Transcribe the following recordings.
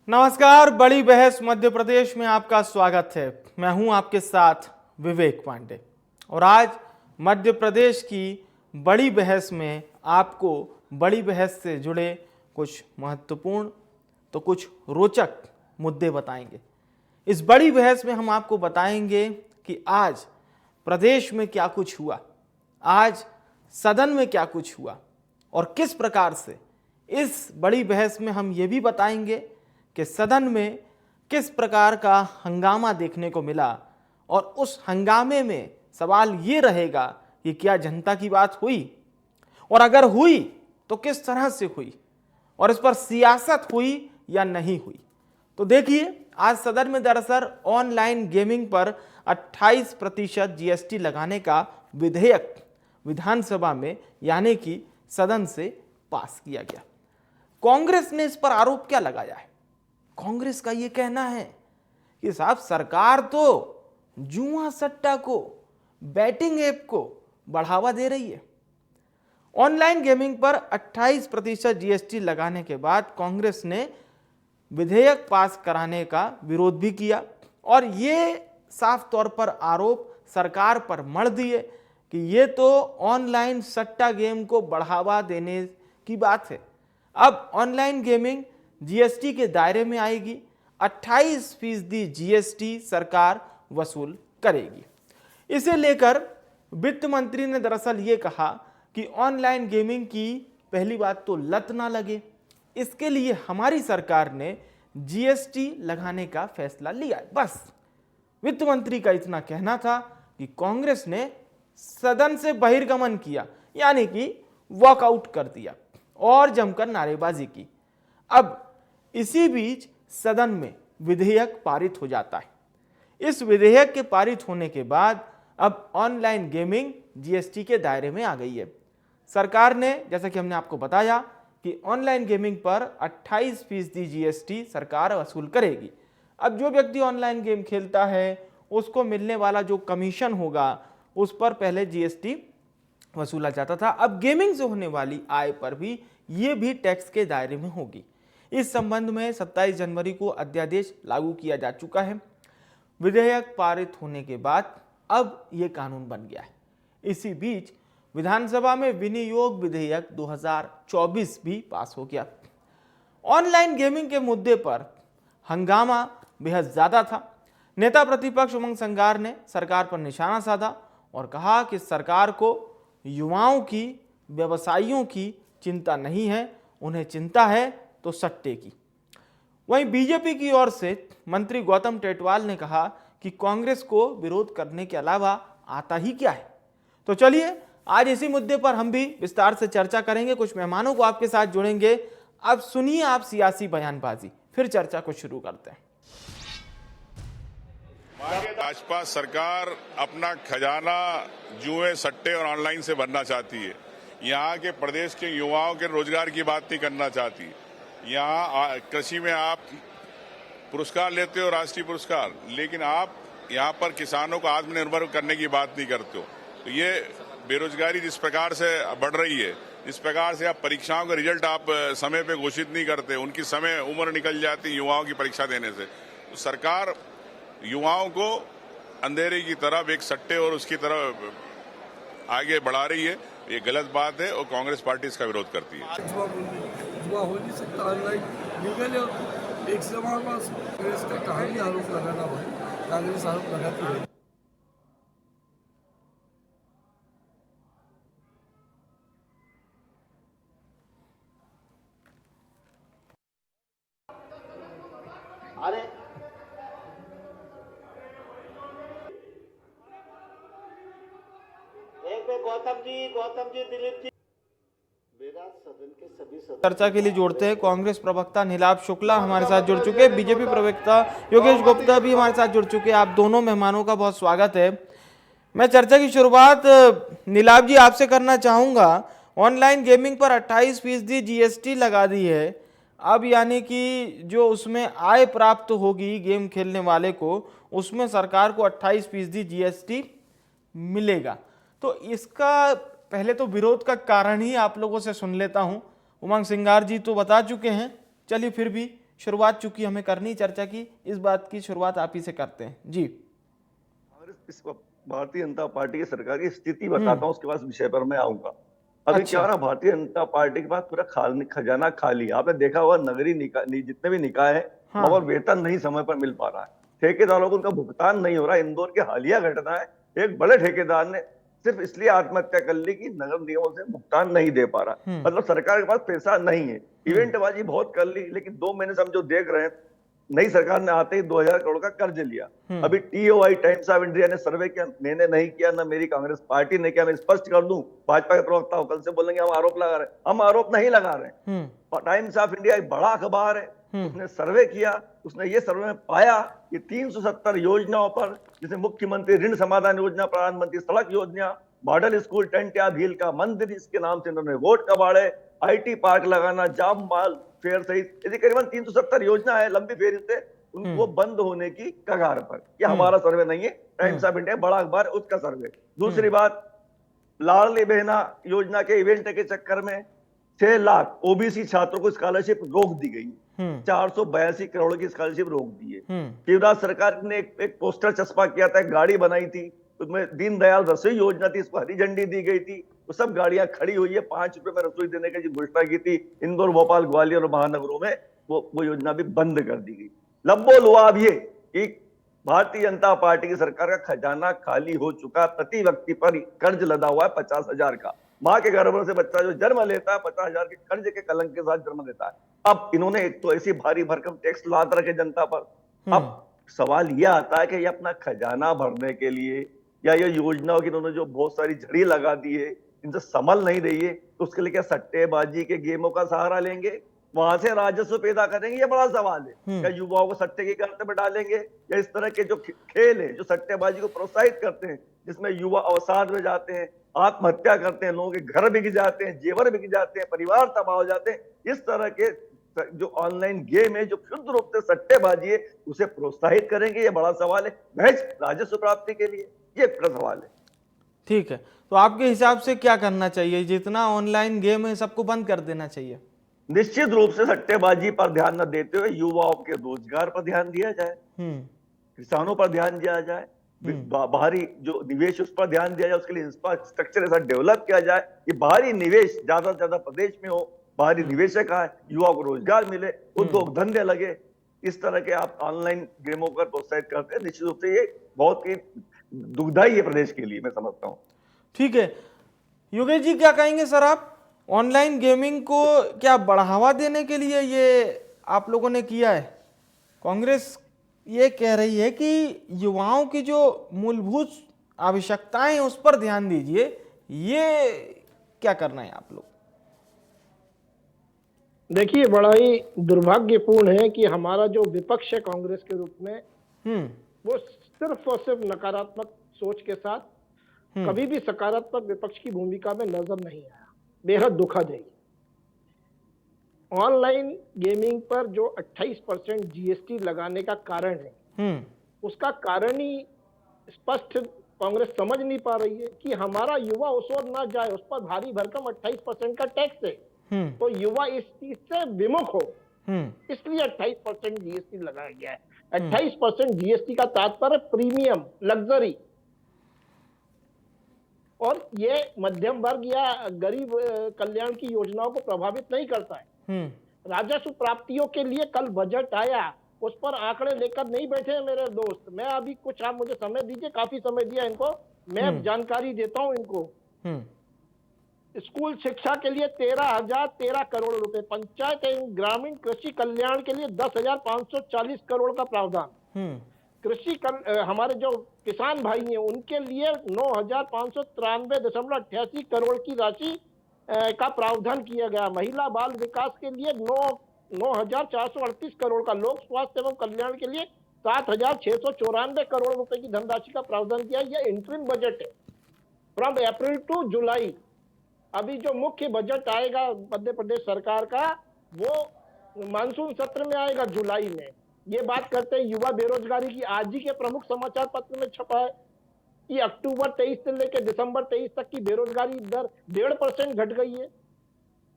नमस्कार, बड़ी बहस मध्य प्रदेश में आपका स्वागत है। मैं हूं आपके साथ विवेक पांडे और आज मध्य प्रदेश की बड़ी बहस में आपको बड़ी बहस से जुड़े कुछ महत्वपूर्ण तो कुछ रोचक मुद्दे बताएंगे। इस बड़ी बहस में हम आपको बताएंगे कि आज प्रदेश में क्या कुछ हुआ, आज सदन में क्या कुछ हुआ और किस प्रकार से। इस बड़ी बहस में हम ये भी बताएंगे कि सदन में किस प्रकार का हंगामा देखने को मिला और उस हंगामे में सवाल ये रहेगा कि क्या जनता की बात हुई और अगर हुई तो किस तरह से हुई और इस पर सियासत हुई या नहीं हुई। तो देखिए, आज सदन में दरअसल ऑनलाइन गेमिंग पर 28% जीएसटी लगाने का विधेयक विधानसभा में यानी कि सदन से पास किया गया। कांग्रेस ने इस पर आरोप क्या लगाया है? कांग्रेस का यह कहना है कि साहब सरकार तो जुआ सट्टा को, बैटिंग ऐप को बढ़ावा दे रही है। ऑनलाइन गेमिंग पर 28% जीएसटी लगाने के बाद कांग्रेस ने विधेयक पास कराने का विरोध भी किया और ये साफ तौर पर आरोप सरकार पर मढ़ दिए कि ये तो ऑनलाइन सट्टा गेम को बढ़ावा देने की बात है। अब ऑनलाइन गेमिंग जीएसटी के दायरे में आएगी, 28% जीएसटी सरकार वसूल करेगी। इसे लेकर वित्त मंत्री ने दरअसल ये कहा कि ऑनलाइन गेमिंग की पहली बात तो लत ना लगे, इसके लिए हमारी सरकार ने जीएसटी लगाने का फैसला लिया है। बस वित्त मंत्री का इतना कहना था कि कांग्रेस ने सदन से बहिर्गमन किया यानी कि वॉकआउट कर दिया और जमकर नारेबाजी की। अब इसी बीच सदन में विधेयक पारित हो जाता है। इस विधेयक के पारित होने के बाद अब ऑनलाइन गेमिंग जीएसटी के दायरे में आ गई है। सरकार ने, जैसा कि हमने आपको बताया, कि ऑनलाइन गेमिंग पर 28% जीएसटी सरकार वसूल करेगी। अब जो व्यक्ति ऑनलाइन गेम खेलता है उसको मिलने वाला जो कमीशन होगा उस पर पहले जीएसटी वसूला जाता था। अब गेमिंग से होने वाली आय पर भी ये भी टैक्स के दायरे में होगी। इस संबंध में 27 जनवरी को अध्यादेश लागू किया जा चुका है। विधेयक पारित होने के बाद अब ये कानून बन गया है। इसी बीच विधानसभा में विनियोग विधेयक 2024 भी पास हो गया। ऑनलाइन गेमिंग के मुद्दे पर हंगामा बेहद ज्यादा था। नेता प्रतिपक्ष उमंग संगार ने सरकार पर निशाना साधा और कहा कि सरकार को युवाओं की, व्यवसायियों की चिंता नहीं है, उन्हें चिंता है तो सट्टे की। वहीं बीजेपी की ओर से मंत्री गौतम टेटवाल ने कहा कि कांग्रेस को विरोध करने के अलावा आता ही क्या है। तो चलिए, आज इसी मुद्दे पर हम भी विस्तार से चर्चा करेंगे। कुछ मेहमानों को आपके साथ जोड़ेंगे। अब सुनिए आप सियासी बयानबाजी, फिर चर्चा को शुरू करते हैं। भाजपा सरकार अपना खजाना जुए, सट्टे और ऑनलाइन से भरना चाहती है। यहाँ के प्रदेश के युवाओं के रोजगार की बात नहीं करना चाहती। यहाँ कृषि में आप पुरस्कार लेते हो, राष्ट्रीय पुरस्कार, लेकिन आप यहाँ पर किसानों को आत्मनिर्भर करने की बात नहीं करते हो। तो ये बेरोजगारी जिस प्रकार से बढ़ रही है, जिस प्रकार से आप परीक्षाओं का रिजल्ट आप समय पे घोषित नहीं करते, उनकी समय उम्र निकल जाती युवाओं की परीक्षा देने से। तो सरकार युवाओं को अंधेरे की तरफ, एक सट्टे और उसकी तरफ आगे बढ़ा रही है। ये गलत बात है और कांग्रेस पार्टी इसका विरोध करती है। जुआ हो नहीं सकता, ऑनलाइन लीगल है। एक समय पास कांग्रेस का कहानी आरोप लगाना भाई, कांग्रेस आरोप लगाती है। अरे गौतम जी, दिलीप जी, मेरा सदन के सभी चर्चा के लिए जोड़ते हैं। कांग्रेस प्रवक्ता नीलाभ शुक्ला हमारे साथ जुड़ चुके हैं, बीजेपी प्रवक्ता योगेश गुप्ता भी हमारे साथ जुड़ चुके हैं। आप दोनों मेहमानों का बहुत स्वागत है। मैं चर्चा की शुरुआत नीलाभ जी आपसे करना चाहूंगा। ऑनलाइन गेमिंग पर 28% जीएसटी लगा दी है। अब यानी कि जो उसमें आय प्राप्त होगी गेम खेलने वाले को, उसमें सरकार को 28% जीएसटी मिलेगा। तो इसका पहले तो विरोध का कारण ही आप लोगों से सुन लेता हूं। उमंग सिंगार जी तो बता चुके हैं, चलिए फिर भी शुरुआत चूंकि हमें करनी चर्चा की, इस बात की शुरुआत आप ही से करते हैं जी। इस भारतीय जनता पार्टी की सरकार की स्थिति बताता हूँ, उसके बाद विषय पर मैं आऊंगा। अभी अच्छा। क्या हो रहा, भारतीय जनता पार्टी के पास पूरा खजाना खाली। आपने देखा होगा नगरीय निकाय जितने भी निकाय है हाँ। वहां पर वेतन नहीं समय पर मिल पा रहा है, ठेकेदारों को उनका भुगतान नहीं हो रहा। इंदौर की हालिया घटना है, एक बड़े ठेकेदार ने सिर्फ इसलिए आत्महत्या कर ली कि नगर निगमों से भुगतान नहीं दे पा रहा। मतलब सरकार के पास पैसा नहीं है। इवेंटबाजी बहुत कर ली, लेकिन 2 महीने से हम जो देख रहे हैं, नई सरकार ने आते ही 2000 करोड़ का कर्ज लिया। अभी टीओआई टाइम्स ऑफ इंडिया ने सर्वे किया, मैंने नहीं किया, ना मेरी कांग्रेस पार्टी ने किया। मैं स्पष्ट कर दूं, भाजपा के प्रवक्ता हो, कल से बोलेंगे हम आरोप लगा रहे हैं, हम आरोप नहीं लगा रहे हैं। टाइम्स ऑफ इंडिया एक बड़ा अखबार है, उसने सर्वे किया, उसने ये सर्वे में पाया कि 370 योजनाओं पर, जैसे मुख्यमंत्री ऋण समाधान योजना, प्रधानमंत्री सड़क योजना, मॉडल स्कूल, टेंट या भील का मंदिर, इसके नाम से इन्होंने वोट कबाड़े, आईटी पार्क लगाना, जाम माल फेयर सहित ऐसी करीबन 370 योजना है लंबी फेरी से, उनको बंद होने की कगार पर। यह हमारा सर्वे नहीं है, टाइम्स ऑफ इंडिया बड़ा अखबार है, उसका सर्वे। दूसरी बात, लाडली बहना योजना के इवेंट के चक्कर में 6 लाख ओबीसी छात्रों को स्कॉलरशिप रोक दी गई। 482 करोड़ की स्कॉलरशिप रोक दी है। शिवराज सरकार ने एक पोस्टर चस्पा किया था, एक गाड़ी बनाई थी, उसमें दीनदयाल रसोई योजना थी, इसको हरी झंडी दी गई थी। वो सब गाड़ियां खड़ी हुई है। 5 रुपए में रसोई देने की घोषणा की थी, इंदौर, भोपाल, ग्वालियर और महानगरों में वो योजना भी बंद कर दी गई। लब्बो लुआब ये कि भारतीय जनता पार्टी की सरकार का खजाना खाली हो चुका, प्रति व्यक्ति पर कर्ज लदा हुआ है 50,000 का। माँ के गर्भ से बच्चा जो जन्म लेता है 50,000 के कर्ज के कलंक के साथ जन्म लेता है। अब इन्होंने एक तो ऐसी भारी भरकम टैक्स लाद रखे जनता पर। अब सवाल यह आता है कि ये अपना खजाना भरने के लिए या ये योजनाओं की इन्होंने जो बहुत सारी झड़ी लगा दी है, इनसे संभल नहीं रही है, तो उसके लिए क्या सट्टेबाजी के गेमों का सहारा लेंगे, वहां से राजस्व पैदा करेंगे? ये बड़ा सवाल है। क्या युवाओं को सट्टे की करते में डालेंगे, या इस तरह के जो खेल है जो सट्टेबाजी को प्रोत्साहित करते हैं, जिसमें युवा अवसाद में जाते हैं, आत्महत्या करते हैं, लोगों के घर बिक जाते हैं, जेवर बिक जाते हैं, परिवार तबाह हो जाते हैं, इस तरह के जो ऑनलाइन गेम है, जो क्षुद्र रूप से सट्टेबाजी है, उसे प्रोत्साहित करेंगे? ये बड़ा सवाल है। महज राजस्व प्राप्ति के लिए, ये बड़ा सवाल है। ठीक है, तो आपके हिसाब से क्या करना चाहिए? जितना ऑनलाइन गेम है सबको बंद कर देना चाहिए? निश्चित रूप से सट्टेबाजी पर ध्यान न देते हुए युवाओं के रोजगार पर ध्यान दिया जाए, किसानों पर ध्यान दिया जाए, बाहरी जो निवेश उस पर ध्यान दिया जाए, उसके लिए इंफ्रास्ट्रक्चर ऐसा डेवलप किया जाए कि बाहरी निवेश ज्यादा से ज्यादा प्रदेश में हो, बाहरी निवेशक आए, युवाओं को रोजगार मिले, उद्योग धंधे लगे। इस तरह के आप ऑनलाइन गेमों पर प्रोत्साहित करते हैं, निश्चित रूप से ये बहुत ही दुखदाई है प्रदेश के लिए, मैं समझता हूँ। ठीक है, योगेश जी क्या कहेंगे सर आप? ऑनलाइन गेमिंग को क्या बढ़ावा देने के लिए ये आप लोगों ने किया है? कांग्रेस ये कह रही है कि युवाओं की जो मूलभूत आवश्यकताएं उस पर ध्यान दीजिए, ये क्या करना है आप लोग? देखिए, बड़ा ही दुर्भाग्यपूर्ण है कि हमारा जो विपक्ष है कांग्रेस के रूप में, वो सिर्फ और सिर्फ नकारात्मक सोच के साथ कभी भी सकारात्मक विपक्ष की भूमिका में नजर नहीं आया। बेहद दुखद है। ऑनलाइन गेमिंग पर जो 28% जीएसटी लगाने का कारण है, उसका कारण ही स्पष्ट कांग्रेस समझ नहीं पा रही है कि हमारा युवा उस ओर ना जाए, उस पर भारी भरकम 28% का टैक्स है, तो युवा इस चीज से विमुख हो, इसलिए 28% जीएसटी लगाया गया है। 28% जीएसटी का तात्पर्य प्रीमियम, लग्जरी, और ये मध्यम वर्ग या गरीब कल्याण की योजनाओं को प्रभावित नहीं करता है। राजस्व प्राप्तियों के लिए कल बजट आया, उस पर आंकड़े लेकर नहीं बैठे हैं मेरे दोस्त। मैं अभी कुछ, आप मुझे समय दीजिए, काफी समय दिया इनको, मैं जानकारी देता हूं इनको। स्कूल शिक्षा के लिए 13,013 करोड़ रुपए, पंचायत एवं ग्रामीण कृषि कल्याण के लिए 10,540 करोड़ का प्रावधान, कृषि हमारे जो किसान भाई हैं उनके लिए 9,593.88 करोड़ की राशि का प्रावधान किया गया। महिला बाल विकास के लिए 9,438 करोड़ का, लोक स्वास्थ्य एवं कल्याण के लिए 7,694 करोड़ रुपए की धनराशि का प्रावधान किया। यह इंटरिम बजट है फ्रॉम अप्रैल टू जुलाई। अभी जो मुख्य बजट आएगा मध्य प्रदेश सरकार का, वो मानसून सत्र में आएगा जुलाई में। ये बात करते हैं युवा बेरोजगारी की। आज ही के प्रमुख समाचार पत्र में छपा है कि अक्टूबर 23 से लेकर दिसंबर 23 तक की बेरोजगारी दर 1.5% घट गई है।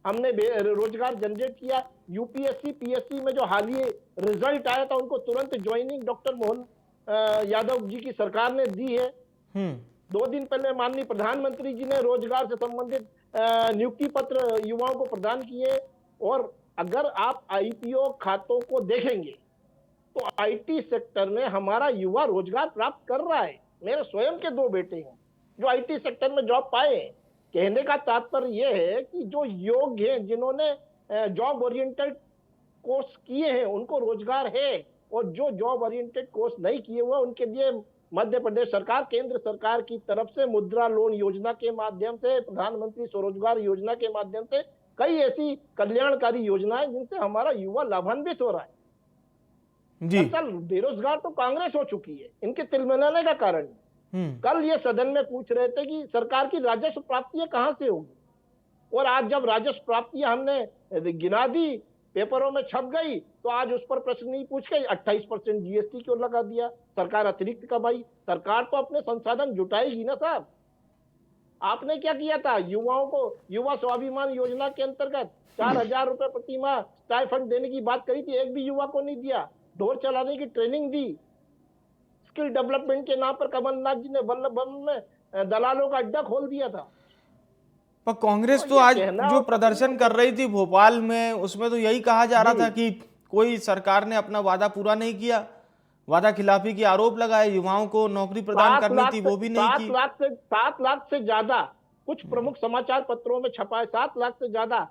हमने रोजगार जनरेट किया। यूपीएससी पीएससी में जो हालिया रिजल्ट आया था उनको तुरंत ज्वाइनिंग डॉक्टर मोहन यादव जी की सरकार ने दी है। 2 दिन पहले माननीय प्रधानमंत्री जी ने रोजगार से संबंधित नियुक्ति पत्र युवाओं को प्रदान किए। और अगर आप आईपीओ खातों को देखेंगे तो आईटी सेक्टर में हमारा युवा रोजगार प्राप्त कर रहा है। मेरे स्वयं के 2 बेटे हैं जो आईटी सेक्टर में जॉब पाए हैं। कहने का तात्पर्य यह है कि जो योग्य हैं, जिन्होंने जॉब ओरिएंटेड कोर्स किए हैं, उनको रोजगार है। और जो जॉब ओरिएंटेड कोर्स नहीं किए हुए उनके लिए मध्य प्रदेश सरकार, केंद्र सरकार की तरफ से मुद्रा लोन योजना के माध्यम से, प्रधानमंत्री स्वरोजगार योजना के माध्यम से कई ऐसी कल्याणकारी योजनाएं जिनसे हमारा युवा लाभान्वित हो रहा है। जी। दरअसल बेरोजगार तो कांग्रेस हो चुकी है, इनके तिलमिलाने का कारण। कल ये सदन में पूछ रहे थे कि सरकार की राजस्व प्राप्तियां कहां से होगी, और आज जब राजस्व प्राप्तियां हमने गिना दी, पेपरों में छप गई, तो आज उस पर प्रश्न नहीं पूछ के 28% जीएसटी क्यों लगा दिया। सरकार अतिरिक्त कमाई, सरकार तो अपने संसाधन जुटाएगी ना साहब। आपने क्या किया था, युवाओं को युवा स्वाभिमान योजना के अंतर्गत 4000 रुपए प्रति माह स्टाइफंड देने की बात करी थी, एक भी युवा को नहीं दिया। ढोर चलाने की ट्रेनिंग दी। स्किल डेवलपमेंट के नाम पर कमलनाथ जी ने वल्लभ भवन में दलालों का अड्डा खोल दिया था। पर कांग्रेस तो आज जो प्रदर्शन कर रही थी भोपाल में, उसमें तो यही कहा जा रहा था कि कोई सरकार ने अपना वादा पूरा नहीं किया, वादा खिलाफी के आरोप लगाए, युवाओं को नौकरी प्रदान करनी थी वो भी नहीं की। 7 लाख से ज्यादा कुछ प्रमुख समाचार पत्रों में छपा है, 7 लाख से ज्यादा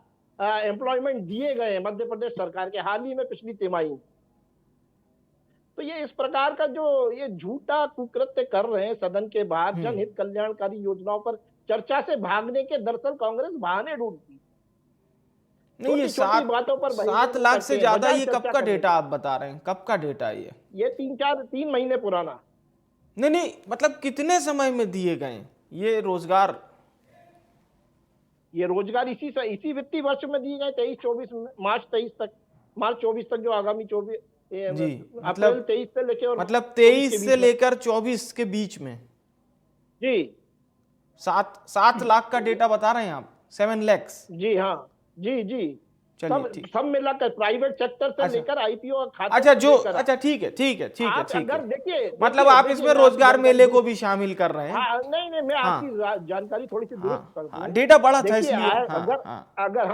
एम्प्लॉयमेंट दिए गए हैं मध्य प्रदेश सरकार के हाल ही में पिछली तिमाही। तो ये इस प्रकार का जो ये झूठा कुकृत्य कर रहे हैं सदन के बाहर, जनहित कल्याणकारी योजनाओं पर चर्चा से भागने के दरअसल कांग्रेस बहाने ढूंढती। नहीं, ये 7 लाख से ज्यादा ये कब का डेटा आप बता रहे हैं, कब का डेटा है ये 3 महीने पुराना। नहीं, मतलब कितने समय में दिए गए ये रोजगार? ये रोजगार इसी वित्तीय वर्ष में दिए गए, 23-24 मार्च 24 तक, जो आगामी 24 जी, अप्रैल 23 से लेकर, और मतलब 23 से लेकर 24 के बीच में जी 7 लाख का डेटा बता रहे हैं आप, 7 लाख। जी हाँ, जी सब मिलाकर प्राइवेट सेक्टर से लेकर आईपीओ खाते। अच्छा, जो अच्छा ठीक है। अगर देखिए, मतलब आप इसमें रोजगार मेले को भी शामिल कर रहे हैं? नहीं, मैं आपकी जानकारी थोड़ी सी दुरुस्त कर दूं। डेटा बड़ा था इसलिए।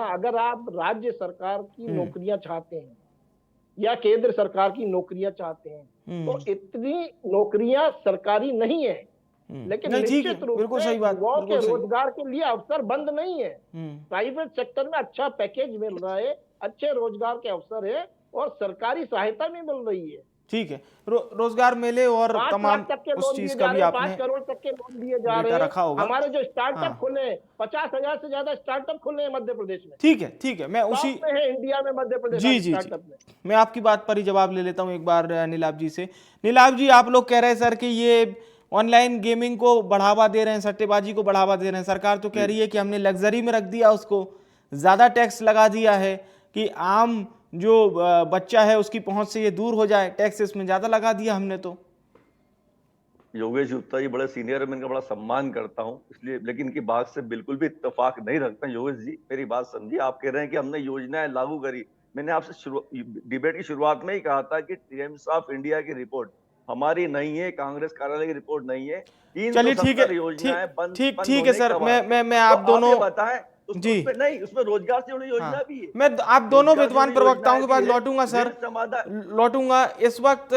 अगर आप राज्य सरकार की नौकरियां चाहते हैं या केंद्र सरकार की नौकरियां चाहते हैं, तो इतनी नौकरियां सरकारी नहीं है, लेकिन निश्चित रूप से युवाओं के रोजगार के लिए अवसर बंद नहीं है। प्राइवेट सेक्टर में अच्छा पैकेज मिल रहा है, अच्छे रोजगार के अवसर है, और सरकारी सहायता भी मिल रही है। ठीक है, रोजगार मेले और तमाम उस चीज का भी आपने 5 करोड़ तक के लोन दिए जा रहे हैं। हमारे जो स्टार्टअप खुले, 50,000 से ज्यादा स्टार्टअप खुले हैं मध्य प्रदेश में। ठीक है, मैं उसी में है इंडिया में मध्य प्रदेश स्टार्टअप में। मैं आपकी बात पर ही जवाब ले लेता हूं एक बार नीलाभ जी से। नीलाभ जी, आप लोग कह रहे हैं सर कि ये ऑनलाइन गेमिंग को बढ़ावा दे रहे हैं, सट्टेबाजी को बढ़ावा दे रहे हैं। सरकार तो कह रही है कि हमने लग्जरी में रख दिया, उसको ज्यादा टैक्स लगा दिया है कि आम जो बच्चा है उसकी पहुंच से ये दूर हो जाए, टैक्स इसमें ज्यादा लगा दिया हमने। तो योगेश गुप्ता जी बड़े सीनियर है, मैं इनका बड़ा सम्मान करता हूं, इसलिए, लेकिन इनकी बात से बिल्कुल भी इत्तेफाक नहीं रखता। योगेश जी, मेरी बात समझिए। आप कह रहे हैं कि हमने योजनाएं लागू करी। मैंने आपसे डिबेट की शुरुआत में ही कहा था कि टाइम्स ऑफ इंडिया की रिपोर्ट हमारी नहीं है, कांग्रेस कार्यालय की रिपोर्ट नहीं है। चलिए ठीक है, ठीक है सर, मैं आप दोनों बताएं जी, नहीं उसमें रोजगार से जुड़ी योजना भी है। मैं आप दोनों विद्वान प्रवक्ताओं के पास लौटूंगा सर, लौटूंगा इस वक्त।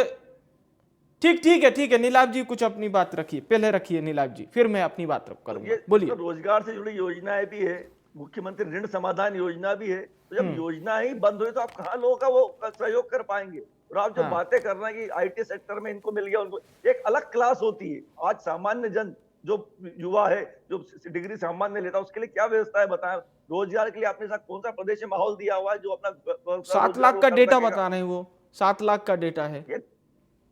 ठीक है नीलाभ जी, कुछ अपनी बात रखिए, पहले रखिए नीलाभ जी, फिर मैं अपनी बात करूंगा। बोलिए। रोजगार से जुड़ी योजनाएं भी है, मुख्यमंत्री ऋण समाधान योजना भी है। तो जब योजना ही बंद हुई तो आप कहाँ लोगों का वो सहयोग कर पाएंगे? और आप जो बातें कर रहे हैं कि आईटी सेक्टर में इनको मिल गया, उनको एक अलग क्लास होती है। आज सामान्य जन जो युवा है, जो डिग्री सामान्य लेता है, उसके लिए क्या व्यवस्था है बताएं? रोजगार के लिए आपने साथ कौन सा प्रदेश में माहौल दिया हुआ है जो अपना 7 लाख का डेटा बता रहे हैं, वो 7 लाख का डेटा है।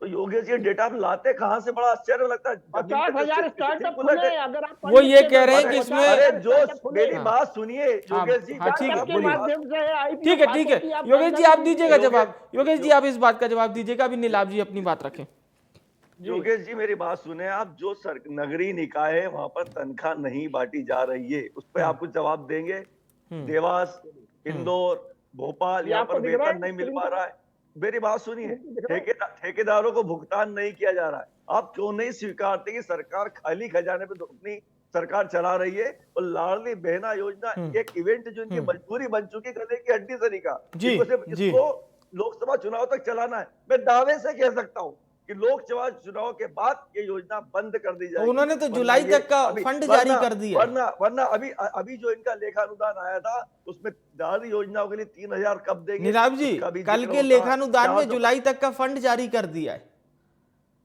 तो योगेश ये डेटा आप लाते कहां से? बड़ा आश्चर्य लगता है। 50,000 स्टार्टअप खुले, अगर आप वो ये कह रहे हैं कि इसमें, अरे जो मेरी बात सुनिए योगेश जी, ठीक है योगेश जी, आप दीजिएगा जवाब। योगेश जी, आप इस बात का जवाब दीजिएगा, अभी नीलाभ जी अपनी बात रखें। योगेश जी मेरी बात सुने आप। जो नगरीय निकाय है वहां पर तनख्वाह नहीं बांटी जा रही है, उस पर आप कुछ जवाब देंगे? देवास, इंदौर, भोपाल, यहाँ आपको पर दिख रहा वेतन है नहीं मिल स्क्रीन पा पर? रहा है। मेरी बात सुनिए, दिख रहा है? ठेकेदारों को भुगतान नहीं किया जा रहा है। आप क्यों नहीं स्वीकारते कि सरकार खाली खजाने पे तो अपनी सरकार चला रही है, और लाडली बहना योजना एक इवेंट जो इनकी मजबूरी बन चुकी, गले की हड्डी से निकाल, जी, इनको सिर्फ जी। इसको लोकसभा चुनाव तक चलाना है। मैं दावे से कह सकता हूँ कि लोकसभा चुनाव के बाद ये योजना बंद कर दी जाएगी। उन्होंने तो वरना जुलाई ये तक का अभी- फंड वरना- जारी कर दिया है। वरना अभी जो इनका लेखानुदान आया था, उसमें दादी योजनाओं के लिए 3,000 कब देंगे? नीलाभ जी, उसका भी कल जिक्र के होता। लेखानुदान में 400 जुलाई तक का फंड जारी कर दिया है।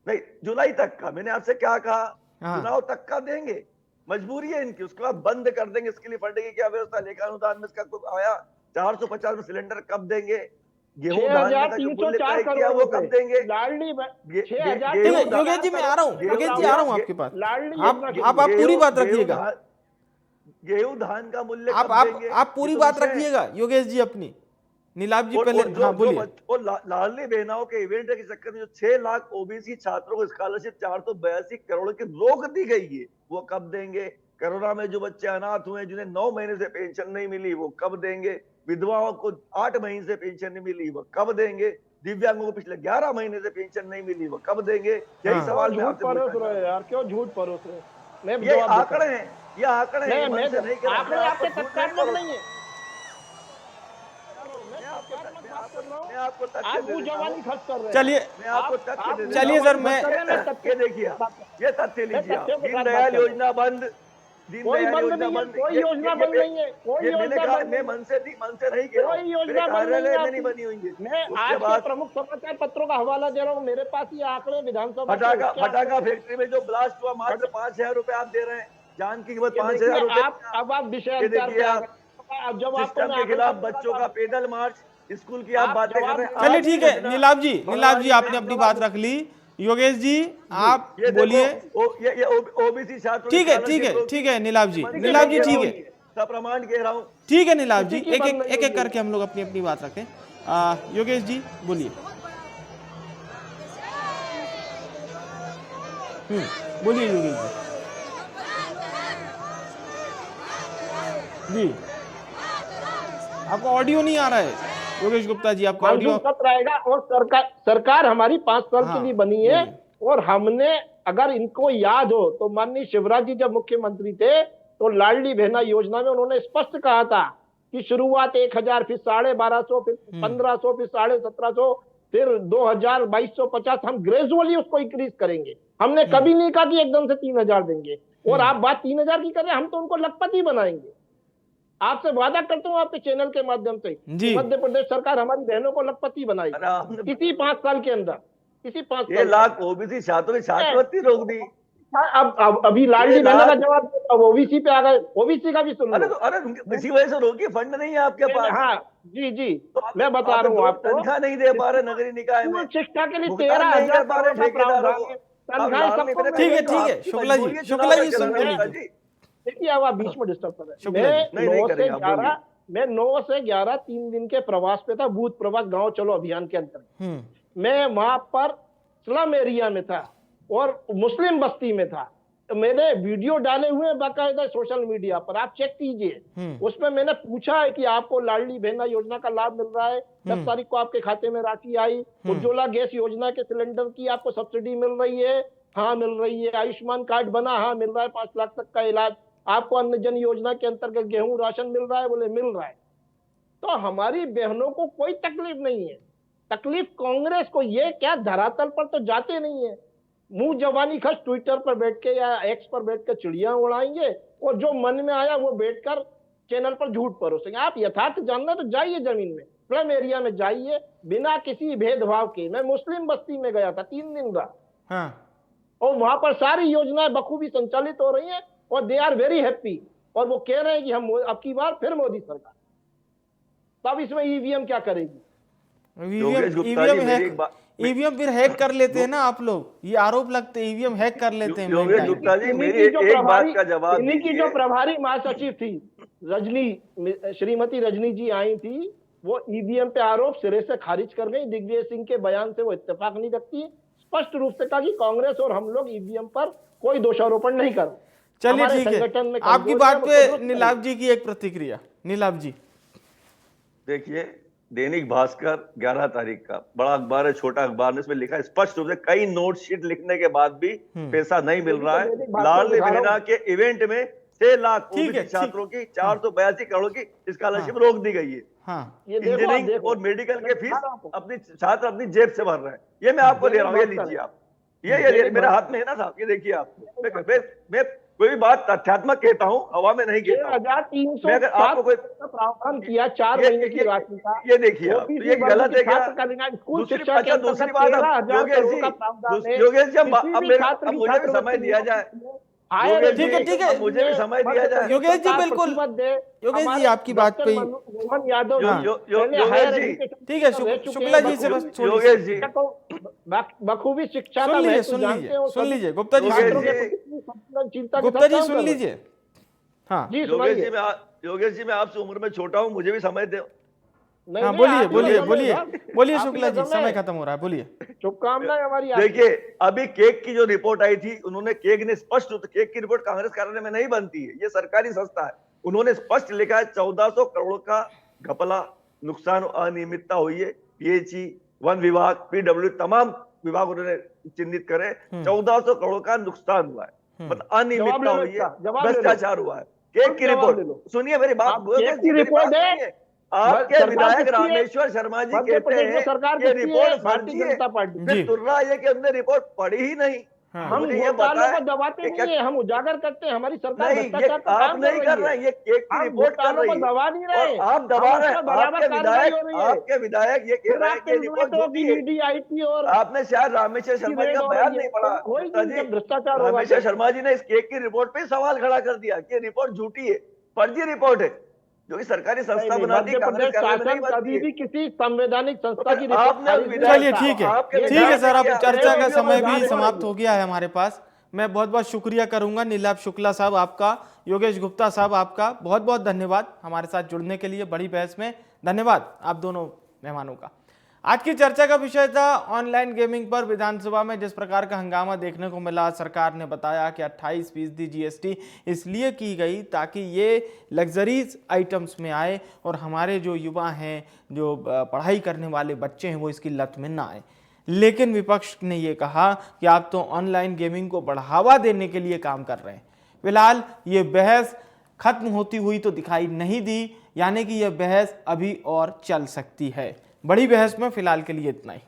नहीं, जुलाई तक का मैंने आपसे क्या कहा? हाँ। चुनाव तक का देंगे, मजबूरी है इनकी, उसके बाद बंद कर देंगे। इसके लिए फंड की क्या व्यवस्था? लेखानुदान में इसका कोई आया? 450 में सिलेंडर कब देंगे? गेहूं धान का जो मूल्य 6,304 तय किया करोड़ वो कब देंगे? लाडली गे- 6,000 ठीक है गेहूं योगेश जी, मैं आ रहा हूँ, गेहूं- योगेश जी आ रहा हूँ गेहूं- आपके पास। लाडली आप योजना के आप पूरी गेहूं- बात गेहूं रखिएगा। धान- गेहूं धान का मूल्य आप कब आप देंगे? आप पूरी ये तो बात विषय है। रखिएगा योगेश जी अपनी। नीलाभ जी और पहले, जो हाँ बोलिए। लाडली बहनाओं के इवेंट के चक्कर में जो 6 लाख ओबीसी छात्रों को स्कॉलरशिप 482 करोड़ की रोक दी गई है, वो कब देंगे? कोरोना में जो बच्चे अनाथ हुए, जिन्हें 9 महीने से पेंशन नहीं मिली, वो कब देंगे? विधवाओं को 8 महीने से पेंशन नहीं मिली, वो कब देंगे? दिव्यांगों को पिछले 11 महीने से पेंशन नहीं मिली, वो कब देंगे? यही हाँ। सवाल मैं झूठ आपसे परोस पूछना रहे चाहता यार, क्यों झूठ परोस रहे? मैं हूं। ये जवाब देता आंकड़े हूं। हैं, ये आंकड़े हैं, ये मन से नहीं कह रहा। आंकड़े मैं आपके आपको झूठ तथ्यात्मक नहीं नहीं है। आपको तथ्य आप दे वो देता हूं। जवानी खर्च कर रहे हैं। चलिए मैं आपको तथ्य दे देता चलिए हूं। सर, मैं ये देखिए, ये तथ्य लीजिए आप। तथ्यों के साथ दीनदयाल बात करें। योजना बंद, कोई दीनदयाल बंद योजना नहीं है, बंद। कोई योजना बंद नहीं है, कोई ये मैंने योजना कहा, बंद मैं नहीं है। मन से नहीं कह रहा कोई हूं। मेरे योजना बंद नहीं कार्यालय है में नहीं आपकी। बनी हुई है। मैं उसके आज के बाद प्रमुख समाचार पत्रों का हवाला दे रहा हूँ, मेरे पास ये आंकड़े विधानसभा के फटाका उसके आंकड़े- फटाका फैक्ट्री में जो ब्लास्ट हुआ, मात्र 5,000 रुपए आप दे रहे हैं। जान की कीमत ये 5,000 देखिए, रुपए। अब आप विषय ये अंतर देखिए पे आ आप, गए। अब जब आपको सिस्टम मैं के आंकड़े खिलाफ बताऊंगा बच्चों तो का पैदल मार्च, स्कूल की आप आप बातें कर जवाब रहे हैं। चलिए आज ठीक की है घटना- नीलाभ जी, नीलाभ जी आपने भगवान अपनी बात रख ली। योगेश जी आप ये बोलिए। ये ओबीसी छात्रों ठीक है ठीक है ठीक है नीलाभ जी, नीलाभ जी ठीक है प्रमाण कह रहा हूँ। ठीक है नीलाभ जी, किसी की एक बात एक नहीं एक एक होगी। करके हम लोग अपनी अपनी बात रखें। योगेश जी बोलिए। बोलिए योगेश जी। आपको ऑडियो नहीं आ रहा है योगेश गुप्ता जी, आपका ऑडियो। मानसून सत्र आएगा और सरकार हमारी 5 साल हाँ, के लिए बनी है। बोलिए। और हमने, अगर इनको याद हो तो, माननीय शिवराज जी जब मुख्यमंत्री थे तो लाडली बहना योजना में उन्होंने स्पष्ट कहा था कि शुरुआत 1,000, फिर 1250, फिर 1,500, फिर 1750, फिर 2,000, 2,250, हम ग्रेजुअली उसको इंक्रीज करेंगे। हमने कभी नहीं कहा कि एकदम से 3,000 देंगे। और आप बात 3,000 की कर रहे हैं, हम तो उनको लखपति बनाएंगे। आपसे वादा करता हूं आपके चैनल के माध्यम से, जी। मध्य प्रदेश सरकार हमारी बहनों को लखपति अरे बनाएगी आपने इसी 5 साल के अंदर, इसी 5 ये साल लाख ओबीसी छात्रों की छात्रवृत्ति रोक दी। अब अभी लाडली ये बहना का लाख- जवाब देता हूं, ओबीसी पे आ गए, ओबीसी का भी सुन लो। अरे इसी वजह से रोकी, फंड नहीं है आपके पास। हाँ जी जी, तो आप- मैं बता आप रहा हूँ लोग आपको। तनख्वाह नहीं दे पा रहे नगरीय निकाय में, स्कूल शिक्षा के लिए भुगतान 13,000 नहीं कर पा रहे करोड़ का ठेकेदारों प्रावधान को। है। अब तनख्वाहें लाडली सबको बहना ठीक है, मिलेगी। ठीक है, आपकी शुक्ला जी, मजबूरी है शुक्ला चुनाव जी का सुन चलाने लीजिए। का जी। देखिए, अब आप बीच में डिस्टर्ब कर रहे हैं। शुक्ला जी। नहीं, 9 से करेंगे, आप 11 बोलिए। मैं 9 से 11 3 दिन के प्रवास पे था, बूथ प्रवास गांव चलो अभियान के अंतर्गत। मैं वहां पर स्लम एरिया में था और मुस्लिम बस्ती में था। तो मैंने वीडियो डाले हुए हैं बाकायदा सोशल मीडिया पर, आप चेक कीजिए। उसमें मैंने पूछा है कि आपको लाडली बहना योजना का लाभ मिल रहा है, 10 तारीख को आपके खाते में राशि आई। उज्ज्वला गैस योजना के सिलेंडर की आपको सब्सिडी मिल रही है? हाँ मिल रही है। आयुष्मान कार्ड बना? हाँ मिल रहा है, 5 लाख तक का इलाज। आपको अन्न जन योजना के अंतर्गत गेहूं राशन मिल रहा है? बोले मिल रहा है। तो हमारी बहनों को कोई तकलीफ नहीं है। तकलीफ कांग्रेस को, ये क्या धरातल पर तो जाते नहीं है। मुंह जवानी खर्च ट्विटर पर बैठ के या एक्स पर बैठ के चिड़िया उड़ाएंगे और जो मन में आया वो बैठकर चैनल पर झूठ परोसेंगे। आप यथार्थ जानना तो जाइए जमीन में, स्लम एरिया में जाइए, बिना किसी भेदभाव के। मैं मुस्लिम बस्ती में गया था, 3 दिन रहा। हाँ और वहां पर सारी योजनाएं बखूबी संचालित हो रही हैं और दे आर वेरी हैप्पी। और वो कह रहे हैं कि हम अब की बार फिर मोदी सरकार। तब इसमें ईवीएम क्या करेगी? योगेश गुप्ता जी, मेरी एक बात- ईवीएम फिर हैक कर लेते हैं ना आप लोग, ये आरोप लगते हैं ईवीएम हैक कर लेते हैं। Yogesh main time। गुप्ता जी, इन्हीं मेरी की जो एक बात प्रभारी- का जवाब इन्हीं की जो दीजिए। प्रभारी महासचिव थी रजनी, श्रीमती रजनी जी आई थी, वो ईवीएम पे आरोप सिरे से खारिज कर गई। दिग्विजय सिंह के बयान से वो इत्तेफाक नहीं रखती। स्पष्ट रूप से कहा कि कांग्रेस और हम लोग ईवीएम पर कोई दोषारोपण नहीं कर। चलिए हमारे ठीक संगठन है, में आपकी कमजोरी बात है, वो पे दुरुस्त नीलाभ जी की एक प्रतिक्रिया। नीलाभ जी। देखिए, दैनिक भास्कर 11 तारीख का बड़ा अखबार है, छोटा अखबार ने, इसमें लिखा है स्पष्ट रूप से कई नोट शीट लिखने के बाद भी पैसा नहीं मिल रहा है। दैनिक भास्कर लाडली दिखा रहा बहना हूं। के इवेंट में 6 लाख ठीक है, ओबीसी छात्रों की 482 करोड़ की स्कॉलरशिप रोक दी गई है। हाँ ये देखो, आप इंजीनियरिंग देखो। और मेडिकल के फीस दिखा रहा हूं। अपनी छात्र अपनी जेब से भर रहे हैं। ये मैं आपको दे रहा हूँ, ये लीजिए आप। ये मेरे हाथ में है ना साहब, ये देखिए आप। मैं कोई भी बात तथ्यात्मक कहता हूँ, हवा में नहीं कहता हूँ। 6,300 मैं अगर आपको कोई का प्रावधान किया 4 महीने की राशि का। ये देखिए आप, तो ये गलत है क्या? स्कूल दूसरी शिक्षा के अंतर्गत दूसरी बात, 13,000 योगेश करोड़ जी, का प्रावधान है। योगेश जी, किसी अब भी छात्र की मुझे भी समय दिया जाए। योगेश जी, ठीक है, अब मुझे भी समय दिया जाए। योगेश जी, बिल्कुल। योगेश जी, आपकी बात पे मोहन यादव हाँ। योगेश जी, ठीक है, शुक्ला जी से बस छोड़िए। योगेश जी, बखूबी शिक्षा का सुन लीजिए, महत्व सुन जानते लीजिए, हो। सुन सभी लीजिए, गुप्ता जी, योगेश सुन जी, लीजिए। चिंता के गुप्ता साथ जी, काम सुन कर रहे हैं। लीजिए। हाँ जी योगेश सुनाइए। जी, मैं आपसे उम्र में छोटा हूँ, मुझे भी समय दे। नहीं, हाँ, नहीं, बोलिए आप बोलिए लोगों बोलिए ने- बोलिए आप शुक्ला जी, लोगों ने- समय खत्म हो रहा है, बोलिए। शुभकामनाएं हमारी आपको। देखिए, अभी केक की जो रिपोर्ट आई थी, उन्होंने केक ने स्पष्ट, केक की रिपोर्ट कांग्रेस कार्यालय में नहीं बनती है, ये सरकारी संस्था है। उन्होंने स्पष्ट लिखा है 1400 करोड़ का घपला, नुकसान, अनियमितता हुई है। पीएचई, वन विभाग, पीडब्ल्यू, तमाम विभाग उन्होंने चिन्हित करे। 1400 करोड़ का नुकसान हुआ है, मतलब जवाब अनियमितता ले लो हुई है, इसका, जवाब ले लो। भ्रष्टाचार हुआ है। केक की जवाब ले रिपोर्ट लो। सुनिए, मेरी बात, आप केक की मेरी रिपोर्ट बात है। सुनिए। आपके सरकार विधायक किसकी है? रामेश्वर शर्मा जी मध्य कहते प्रदेश में हैं सरकार ये किसकी रिपोर्ट है? भारतीय फर्जी है, जनता पार्टी। जी। फिर तुर्रा रहा है कि हमने रिपोर्ट पढ़ी ही नहीं। हाँ। हम मुझे ये घोटालों बताएं को दबाते कि नहीं है, हम उजागर करते हैं। हमारी सरकार नहीं, ये भ्रष्टाचार पर आप काम नहीं कर रही रहे है। हैं, ये केक की हम रिपोर्ट कर घोटालों रही को है दबा नहीं रहे और हैं। आप दबा हम रहे उस हैं। पर बराबर कार्रवाई हो रही है। आपके विधायक ये कह फिर रहे आप हैं कि ये रिपोर्ट कैलकुलेट होगी झूठी है। ईडी, आईटी और आपने शायद रामेश्वर शर्मा जी रेड का हो बयान रही नहीं है। पढ़ा। तो गुप्ता होगी जी, जब भ्रष्टाचार होगा रामेश्वर तो। शर्मा जी ने इस केक की रिपोर्ट पे सवाल खड़ा कर दिया कि ये रिपोर्ट झूठी है, फर्जी रिपोर्ट है, जो कि सरकारी नहीं, संस्था नहीं, बनाती मध्य कांग्रेस प्रदेश कार्यालय में नहीं शासन बनती कभी है। भी किसी संवैधानिक संस्था की फिर रिपोर्ट आपने खारिज नहीं चलिए, करता। ठीक है, आपके ठीक है विधायक सर, अब ने किया। चर्चा का रेडियो समय पर भी बात समाप्त हो हो गया है हमारे पास। मैं बहुत बहुत शुक्रिया करूंगा नीलाभ शुक्ला साहब आपका, योगेश गुप्ता साहब आपका बहुत बहुत धन्यवाद हमारे साथ जुड़ने के लिए बड़ी बहस में। धन्यवाद आप दोनों मेहमानों का। आज की चर्चा का विषय था ऑनलाइन गेमिंग पर विधानसभा में जिस प्रकार का हंगामा देखने को मिला। सरकार ने बताया कि 28% जीएसटी इसलिए की गई ताकि ये लग्जरीज आइटम्स में आए और हमारे जो युवा हैं, जो पढ़ाई करने वाले बच्चे हैं, वो इसकी लत में ना आए। लेकिन विपक्ष ने ये कहा कि आप तो ऑनलाइन गेमिंग को बढ़ावा देने के लिए काम कर रहे हैं। फिलहाल ये बहस खत्म होती हुई तो दिखाई नहीं दी, यानी कि यह बहस अभी और चल सकती है। बड़ी बहस में फिलहाल के लिए इतना ही।